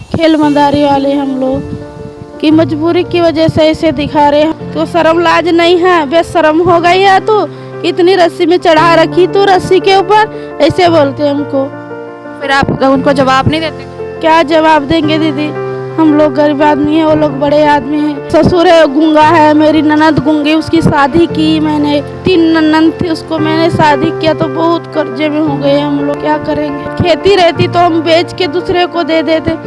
खेल मदारी वाले हम लोग की मजबूरी की वजह से ऐसे दिखा रहे हैं। तो शर्म लाज नहीं है, बेशर्म हो गई है तू। इतनी रस्सी में चढ़ा रखी तू रस्सी के ऊपर, ऐसे बोलते हैं हमको। फिर आप उनको जवाब नहीं देते? क्या जवाब देंगे दीदी, हम लोग गरीब आदमी हैं, वो लोग बड़े आदमी हैं। ससुर है गूंगा है, मेरी ननद गूंगी, उसकी शादी की मैंने। 3 ननद थी, उसको मैंने शादी किया तो बहुत कर्जे में हो गए हम लोग। क्या करेंगे? खेती रहती तो हम बेच के दूसरे को दे देते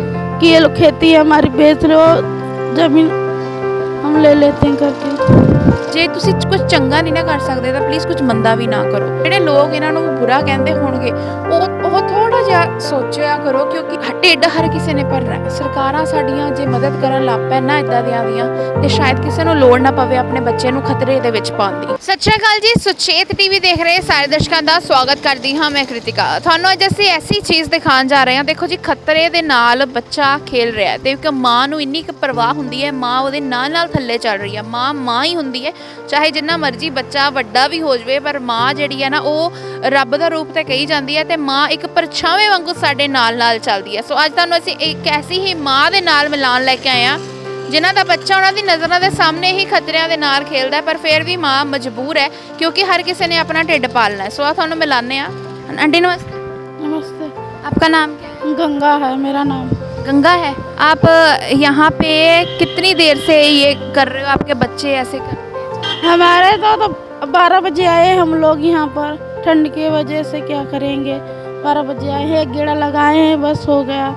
कि ये लोग खेती है हमारी, बेच लो जमीन, हम ले लेते हैं करके। ਜੇ ਤੁਸੀਂ ਕੁਝ ਚੰਗਾ ਨਹੀਂ ਨਾ ਕਰ ਸਕਦੇ ਤਾਂ ਪਲੀਜ਼ ਕੁਝ ਮੰਦਾ ਵੀ ਨਾ ਕਰੋ। ਜਿਹੜੇ ਲੋਕ ਇਹਨਾਂ ਨੂੰ ਬੁਰਾ ਕਹਿੰਦੇ ਹੋਣਗੇ ਉਹ ਥੋੜਾ ਜਿਹਾ ਸੋਚਿਆ ਕਰੋ, ਕਿਉਂਕਿ ਢਿੱਡ ਹਰ ਕਿਸੇ ਨੇ ਭਰਨਾ ਹੈ। ਸਰਕਾਰਾਂ ਸਾਡੀਆਂ ਜੇ ਮਦਦ ਕਰਨ ਲੱਗ ਪੈਣ ਨਾ ਇੱਦਾਂ ਦੀਆਂ ਤੇ ਸ਼ਾਇਦ ਕਿਸੇ ਨੂੰ ਲੋੜ ਨਾ ਪਵੇ ਆਪਣੇ ਬੱਚੇ ਨੂੰ ਖਤਰੇ ਦੇ ਵਿੱਚ ਪਾਉਣ ਦੀ। ਸਤਿ ਸ਼੍ਰੀ ਅਕਾਲ ਜੀ, ਸੁਚੇਤ ਟੀਵੀ ਦੇਖ ਰਹੇ ਸਾਰੇ ਦਰਸ਼ਕਾਂ ਦਾ ਸਵਾਗਤ ਕਰਦੀ ਹਾਂ ਮੈਂ ਕ੍ਰਿਤਿਕਾ। ਤੁਹਾਨੂੰ ਅੱਜ ਅਸੀਂ ਐਸੀ ਚੀਜ਼ ਦਿਖਾਉਣ ਜਾ ਰਹੇ ਹਾਂ। ਦੇਖੋ ਜੀ, ਖਤਰੇ ਦੇ ਨਾਲ ਬੱਚਾ ਖੇਲ ਰਿਹਾ ਤੇ ਇੱਕ ਮਾਂ ਨੂੰ ਇੰਨੀ ਕੁ ਪਰਵਾਹ ਹੁੰਦੀ ਹੈ, ਮਾਂ ਉਹਦੇ ਨਾਲ ਥੱਲੇ ਚੱਲ ਰਹੀ ਹੈ। ਮਾਂ ਹੀ ਹੁੰਦੀ ਹੈ, ਚਾਹੇ ਜਿੰਨਾ ਮਰਜ਼ੀ ਬੱਚਾ ਵੱਡਾ ਵੀ ਹੋ ਜਾਵੇ, ਪਰ ਮਾਂ ਜਿਹੜੀ ਹੈ ਨਾ ਉਹ ਰੱਬ ਦਾ ਰੂਪ ਤੇ ਕਹੀ ਜਾਂਦੀ ਹੈ ਤੇ ਮਾਂ ਇੱਕ ਪਰਛਾਵੇਂ ਵਾਂਗੂ ਸਾਡੇ ਨਾਲ ਚੱਲਦੀ ਹੈ। ਸੋ ਅੱਜ ਤੁਹਾਨੂੰ ਅਸੀਂ ਇੱਕ ਐਸੀ ਹੀ ਮਾਂ ਦੇ ਨਾਲ ਮਿਲਾਨ ਲੈ ਕੇ ਆਏ ਹਾਂ ਜਿਨ੍ਹਾਂ ਦਾ ਬੱਚਾ ਉਹਨਾਂ ਦੀ ਨਜ਼ਰਾਂ ਦੇ ਸਾਹਮਣੇ ਹੀ ਖਤਰਿਆਂ ਦੇ ਨਾਲ ਖੇਲਦਾ ਹੈ, ਪਰ ਫਿਰ ਵੀ ਮਾਂ ਮਜਬੂਰ ਹੈ क्योंकि हर किसी ने अपना ढिड पालना है। सो आप थानू मिलाने हैं। आंटी नमस्ते। नमस्ते। आपका नाम क्या है? गंगा है मेरा नाम। गंगा है। आप यहाँ पे कितनी देर से ये कर रहे हो? आपके बच्चे ऐसे करते हैं? हमारे तो 12 बजे आए हम लोग यहाँ पर, ठंड की वजह से क्या करेंगे। 12 बजे आए हैं, एक गेड़ा लगाए हैं, बस हो गया,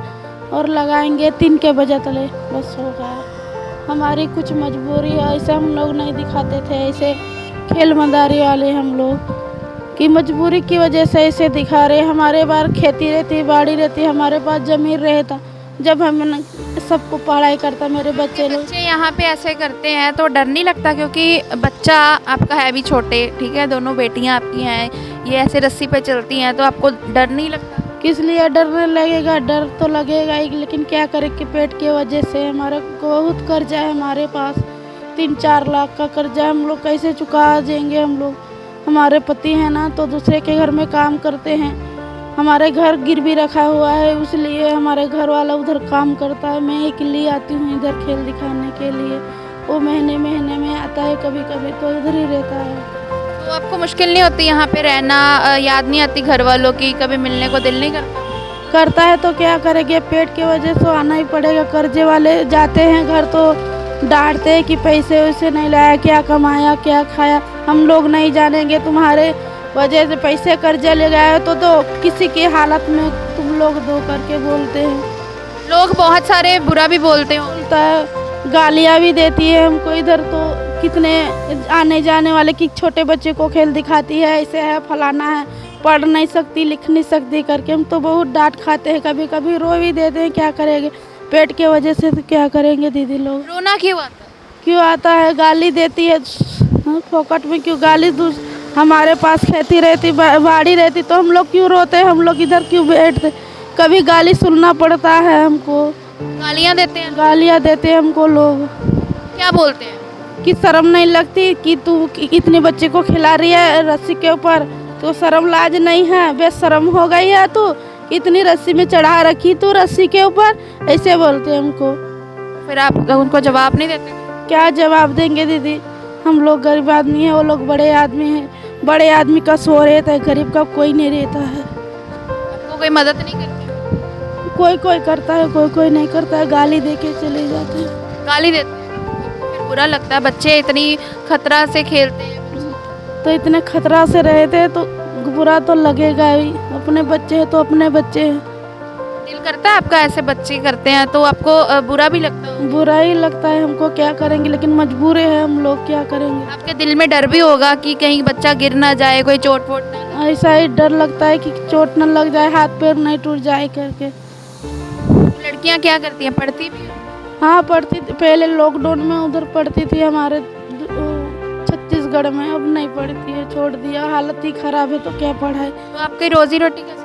और लगाएंगे 3 के बजे तले, बस हो गया। हमारी कुछ मजबूरी है, ऐसे हम लोग नहीं दिखाते थे। ऐसे खेल मदारी वाले हम लोग की मजबूरी की वजह से ऐसे दिखा रहे। हमारे पास खेती रहती, बाड़ी रहती, हमारे पास ज़मीन रहता, जब हम सबको पढ़ाई करता मेरे बच्चे लोग। बच्चे यहाँ पे ऐसे करते हैं तो डर नहीं लगता? क्योंकि बच्चा आपका है भी छोटे, ठीक है, दोनों बेटियाँ आपकी हैं, ये ऐसे रस्सी पे चलती हैं, तो आपको डर नहीं लगता? किस लिए डरने लगेगा? डर तो लगेगा ही, लेकिन क्या करें कि पेट की वजह से हमारा बहुत कर्जा है। हमारे पास 3-4 लाख का कर्जा, हम लोग कैसे चुका देंगे हम लोग। हमारे पति हैं ना तो दूसरे के घर में काम करते हैं, हमारे घर गिरवी रखा हुआ है, इसलिए हमारे घर वाला उधर काम करता है। मैं अकेली आती हूँ इधर खेल दिखाने के लिए, वो महीने में आता है, कभी कभी तो इधर ही रहता है। तो आपको मुश्किल नहीं होती यहाँ पे रहना? याद नहीं आती घर वालों की? कभी मिलने को दिल नहीं करता है तो क्या करेंगे, पेट की वजह से आना ही पड़ेगा। कर्जे वाले जाते हैं घर तो डांटते हैं कि पैसे वैसे नहीं लाया, क्या कमाया क्या खाया। हम लोग नहीं जानेंगे, तुम्हारे वजह से पैसे कर्जे ले गए तो दो, किसी की हालत में तुम लोग दो करके बोलते हैं। लोग बहुत सारे बुरा भी बोलते हो? बोलता है, गालियाँ भी देती है हमको। इधर तो कितने आने जाने वाले कि छोटे बच्चे को खेल दिखाती है, ऐसे है फलाना है, पढ़ नहीं सकती लिख नहीं सकती करके। हम तो बहुत डांट खाते हैं, कभी कभी रो भी देते हैं। क्या करेंगे, पेट के वजह से तो क्या करेंगे दीदी लोग। रोना क्यों आता? क्यों आता है, गाली देती है फोकट में, क्यों गाली हमारे पास खेती रहती बाड़ी रहती तो हम लोग क्यों रोते, हम लोग इधर क्यों बैठते। कभी गाली सुनना पड़ता है हमको। गालियाँ देते हैं? गालियाँ देते हैं हमको लोग। क्या बोलते हैं? कि शर्म नहीं लगती कि तू इतने बच्चे को खिला रही है रस्सी के ऊपर, तो शर्म लाज नहीं है, बेशर्म हो गई है तू। इतनी रस्सी में चढ़ा रखी तू रस्सी के ऊपर, ऐसे बोलते हैं हमको। फिर आप उनको जवाब नहीं देते? क्या जवाब देंगे दीदी, हम लोग गरीब आदमी हैं, वो लोग बड़े आदमी हैं। बड़े आदमी का सो रहता है, गरीब का कोई नहीं रहता है। आपको कोई मदद नहीं करती? कोई करता है, कोई नहीं करता है, गाली दे के चले जाते हैं। गाली देते हैं? फिर बुरा लगता है, बच्चे इतनी खतरा से खेलते हैं तो इतने खतरा से रहते हैं तो बुरा तो लगेगा ही। अपने बच्चे हैं तो अपने बच्चे हैं। दिल करता है आपका ऐसे बच्चे करते हैं तो आपको बुरा भी लगता है? बुरा ही लगता है हमको, क्या करेंगे, लेकिन मजबूर है हम लोग, क्या करेंगे। आपके दिल में डर भी होगा कि कहीं बच्चा गिर ना जाए, कोई चोट वोट ना? ऐसा ही डर लगता है कि चोट न लग जाए, हाथ पैर नहीं टूट जाए करके। लड़कियां क्या करती हैं, पढ़ती भी? हाँ पढ़ती थी पहले, लॉकडाउन में उधर पढ़ती थी हमारे छत्तीसगढ़ में, अब नहीं पढ़ती है, छोड़ दिया। हालत ही खराब है तो क्या पढ़ाई। तो आपकी रोजी रोटी कैसे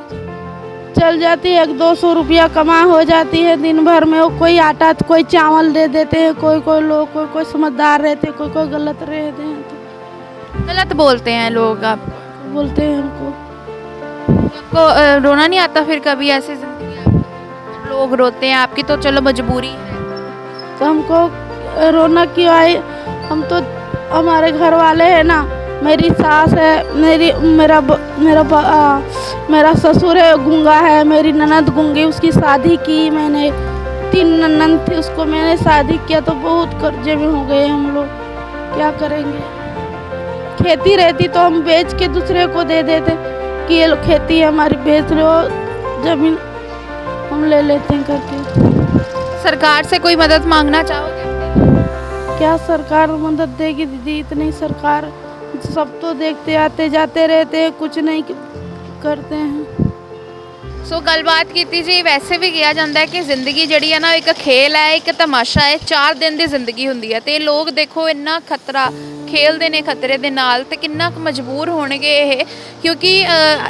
चल जाती है, 100-200 रुपया कमा हो जाती है दिन भर में। वो कोई आटा तो कोई चावल दे देते हैं, कोई लोग, कोई समझदार रहते हैं, कोई गलत रहते हैं। तो गलत बोलते हैं लोग आपको? बोलते हैं हमको। आपको रोना नहीं आता फिर कभी ऐसे जिंदगी लोग रोते हैं, आपकी तो चलो मजबूरी है। तो हमको रोना क्यों आए? हम तो हमारे घर वाले हैं ना, मेरी सास है, मेरा ससुर है गूंगा है, मेरी ननद गूंगी, उसकी शादी की मैंने, 3 ननद थी, उसको मैंने शादी किया, तो बहुत कर्जे में हो गए हम लोग, क्या करेंगे? खेती रहती तो हम बेच के दूसरे को दे देते कि ये लो खेती है हमारी, बेच लो, जमीन हम ले लेते हैं करके। सरकार से कोई मदद मांगना चाहोगे? क्या सरकार मदद देगी दीदी? इतनी सरकार सब तो देखते आते जाते रहते हैं, कुछ नहीं करते हैं। ਸੋ ਗੱਲਬਾਤ ਕੀਤੀ ਜੀ। ਵੈਸੇ ਵੀ ਕਿਹਾ ਜਾਂਦਾ ਹੈ ਕਿ ਜ਼ਿੰਦਗੀ ਜਿਹੜੀ ਹੈ ਨਾ ਇੱਕ ਖੇਲ ਹੈ, ਇੱਕ ਤਮਾਸ਼ਾ ਹੈ, 4 ਦਿਨ ਦੀ ਜ਼ਿੰਦਗੀ ਹੁੰਦੀ ਹੈ ਤੇ ਲੋਕ ਦੇਖੋ ਇੰਨਾ ਖਤਰਾ ਖੇਲਦੇ ਨੇ ਖਤਰੇ ਦੇ ਨਾਲ ਤੇ ਕਿੰਨਾ ਕੁ ਮਜਬੂਰ ਹੋਣਗੇ ਇਹ, ਕਿਉਂਕਿ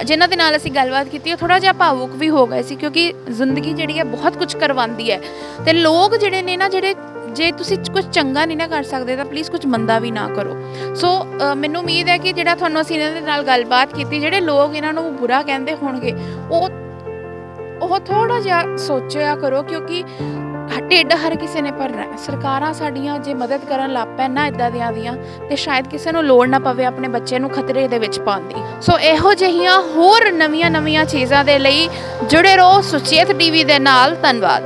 ਜਿਨ੍ਹਾਂ ਦੇ ਨਾਲ ਅਸੀਂ ਗੱਲਬਾਤ ਕੀਤੀ ਉਹ ਥੋੜ੍ਹਾ ਜਿਹਾ ਭਾਵੁਕ ਵੀ ਹੋ ਗਏ ਸੀ, ਕਿਉਂਕਿ ਜ਼ਿੰਦਗੀ ਜਿਹੜੀ ਹੈ ਬਹੁਤ ਕੁਝ ਕਰਵਾਉਂਦੀ ਹੈ ਤੇ ਲੋਕ ਜਿਹੜੇ ਨੇ ਨਾ, ਜਿਹੜੇ ਜੇ ਤੁਸੀਂ ਕੁਝ ਚੰਗਾ ਨਹੀਂ ਨਾ ਕਰ ਸਕਦੇ ਤਾਂ ਪਲੀਜ਼ ਕੁਝ ਮੰਦਾ ਵੀ ਨਾ ਕਰੋ। ਸੋ ਮੈਨੂੰ ਉਮੀਦ ਹੈ ਕਿ ਜਿਹੜਾ ਤੁਹਾਨੂੰ ਅਸੀਂ ਇਹਨਾਂ ਦੇ ਨਾਲ ਗੱਲਬਾਤ ਕੀਤੀ, ਜਿਹੜੇ ਲੋਕ ਇਹਨਾਂ ਨੂੰ ਬੁਰਾ ਕਹਿੰਦੇ ਹੋਣਗੇ ਉਹ ਥੋੜ੍ਹਾ ਜਿਹਾ ਸੋਚਿਆ ਕਰੋ, ਕਿਉਂਕਿ ਢਿੱਡ ਹਰ ਕਿਸੇ ਨੇ ਭਰਨਾ ਹੈ। ਸਰਕਾਰਾਂ ਸਾਡੀਆਂ ਜੇ ਮਦਦ ਕਰਨ ਲੱਗ ਪੈਣ ਨਾ ਇੱਦਾਂ ਦੀਆਂ ਤੇ ਸ਼ਾਇਦ ਕਿਸੇ ਨੂੰ ਲੋੜ ਨਾ ਪਵੇ ਆਪਣੇ ਬੱਚੇ ਨੂੰ ਖਤਰੇ ਦੇ ਵਿੱਚ ਪਾਉਣ ਦੀ। ਸੋ ਇਹੋ ਜਿਹੀਆਂ ਹੋਰ ਨਵੀਆਂ ਚੀਜ਼ਾਂ ਦੇ ਲਈ ਜੁੜੇ ਰਹੋ ਸੁਚੇਤ ਟੀਵੀ ਦੇ ਨਾਲ। ਧੰਨਵਾਦ।